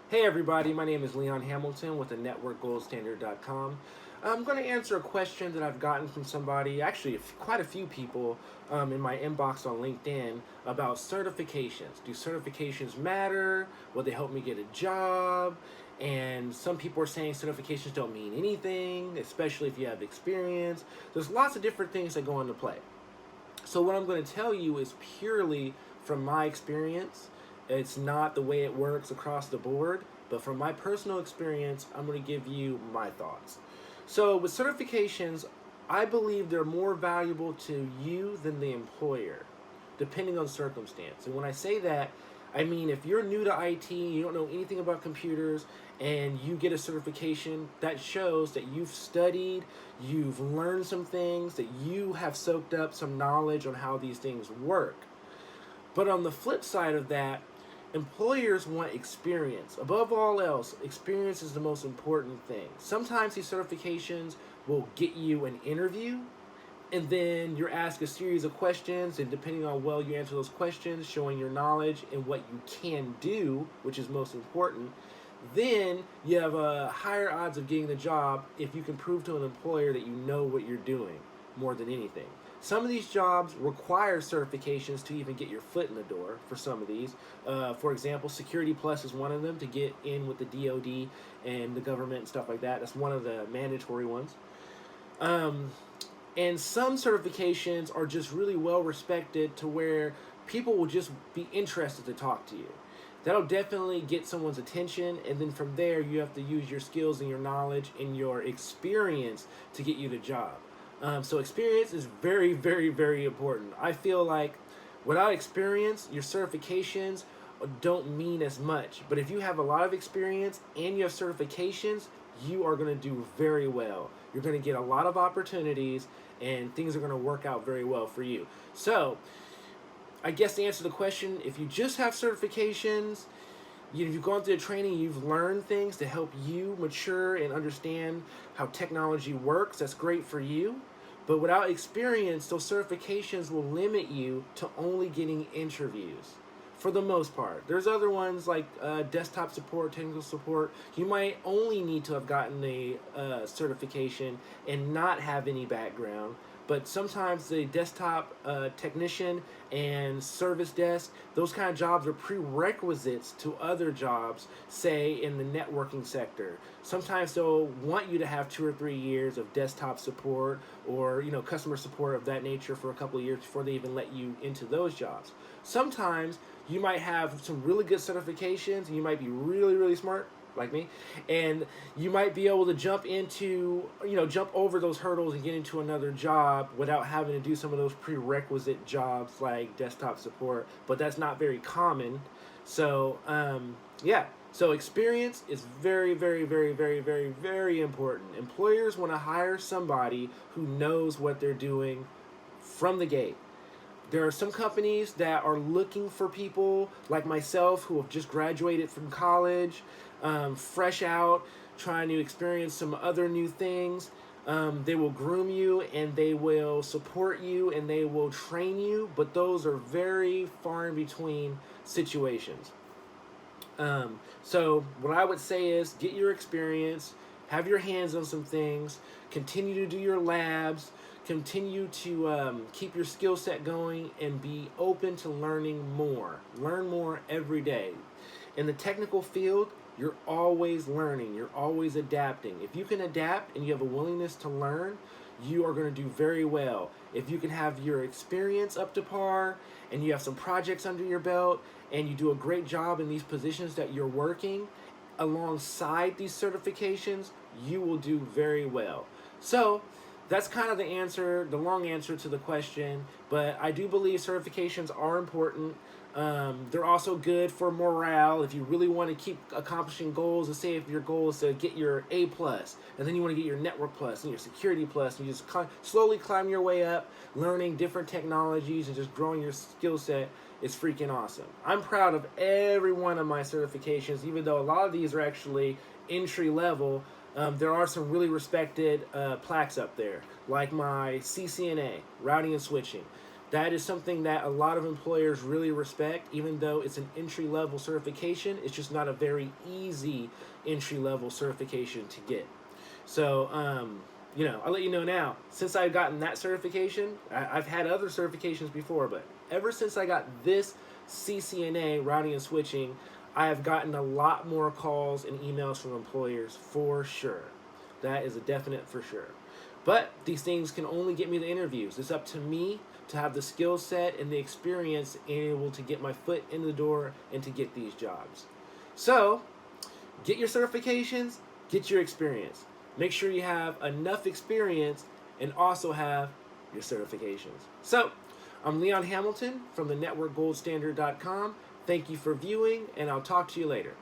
Hey everybody, my name is Leon Hamilton with the NetworkGoldStandard.com. I'm going to answer a question that I've gotten from somebody, actually quite a few people in my inbox on LinkedIn about certifications. Do certifications matter? Will they help me get a job? And some people are saying certifications don't mean anything, especially if you have experience. There's lots of different things that go into play. So what I'm going to tell you is purely from my experience. It's not the way it works across the board, but from my personal experience, I'm going to give you my thoughts. So with certifications, I believe they're more valuable to you than the employer, depending on circumstance. And when I say that, I mean if you're new to IT, you don't know anything about computers, and you get a certification, that shows that you've studied, you've learned some things, that you have soaked up some knowledge on how these things work. But on the flip side of that, employers want experience. Above all else, experience is the most important thing. Sometimes these certifications will get you an interview, and then you're asked a series of questions, and depending on well you answer those questions, showing your knowledge and what you can do, which is most important, then you have a higher odds of getting the job if you can prove to an employer that you know what you're doing more than anything. Some of these jobs require certifications to even get your foot in the door for some of these. For example, Security Plus is one of them to get in with the DoD and the government and stuff like that. That's one of the mandatory ones. Um, and some certifications are just really well respected to where people will just be interested to talk to you. That'll definitely get someone's attention, and then from there you have to use your skills and your knowledge and your experience to get you the job. So experience is very, very, very important. I feel like without experience, your certifications don't mean as much. But if you have a lot of experience and you have certifications, you are going to do very well. You're going to get a lot of opportunities, and things are going to work out very well for you. So, I guess to answer the question, if you just have certifications, you've gone through the training, you've learned things to help you mature and understand how technology works, that's great for you. But without experience, those certifications will limit you to only getting interviews for the most part. There's other ones like desktop support, technical support. You might only need to have gotten a certification and not have any background. But sometimes the desktop technician and service desk, those kind of jobs are prerequisites to other jobs, say in the networking sector. Sometimes they'll want you to have 2 or 3 years of desktop support or customer support of that nature for a couple of years before they even let you into those jobs. Sometimes you might have some really good certifications and you might be really, really smart like me, and you might be able to jump over those hurdles and get into another job without having to do some of those prerequisite jobs like desktop support, but that's not very common. So yeah, so experience is very, very, very, very, very, very important. Employers want to hire somebody who knows what they're doing from the gate. There are some companies that are looking for people like myself who have just graduated from college, fresh out, trying to experience some other new things. They will groom you and they will support you and they will train you, but those are very far in between situations. So what I would say is get your experience, have your hands on some things, continue to do your labs, continue to keep your skill set going, and be open to learning more. Learn more every day. In the technical field, you're always learning, you're always adapting. If you can adapt and you have a willingness to learn, you are going to do very well. If you can have your experience up to par and you have some projects under your belt and you do a great job in these positions that you're working alongside these certifications, you will do very well. So that's kind of the answer, the long answer to the question, but I do believe certifications are important. They're also good for morale if you really want to keep accomplishing goals. And say if your goal is to get your A plus, and then you want to get your network plus and your security plus, and you just slowly climb your way up, learning different technologies and just growing your skill set. It's freaking awesome. I'm proud of every one of my certifications, even though a lot of these are actually entry level. There are some really respected plaques up there, like my CCNA, routing and switching. That is something that a lot of employers really respect, even though it's an entry-level certification. It's just not a very easy entry-level certification to get. So, I'll let you know now. Since I've gotten that certification, I've had other certifications before, but ever since I got this CCNA, routing and switching, I have gotten a lot more calls and emails from employers for sure. That is a definite for sure. But these things can only get me the interviews. It's up to me to have the skill set and the experience and able to get my foot in the door and to get these jobs. So, get your certifications, get your experience. Make sure you have enough experience and also have your certifications. So, I'm Leon Hamilton from the networkgoldstandard.com. Thank you for viewing, and I'll talk to you later.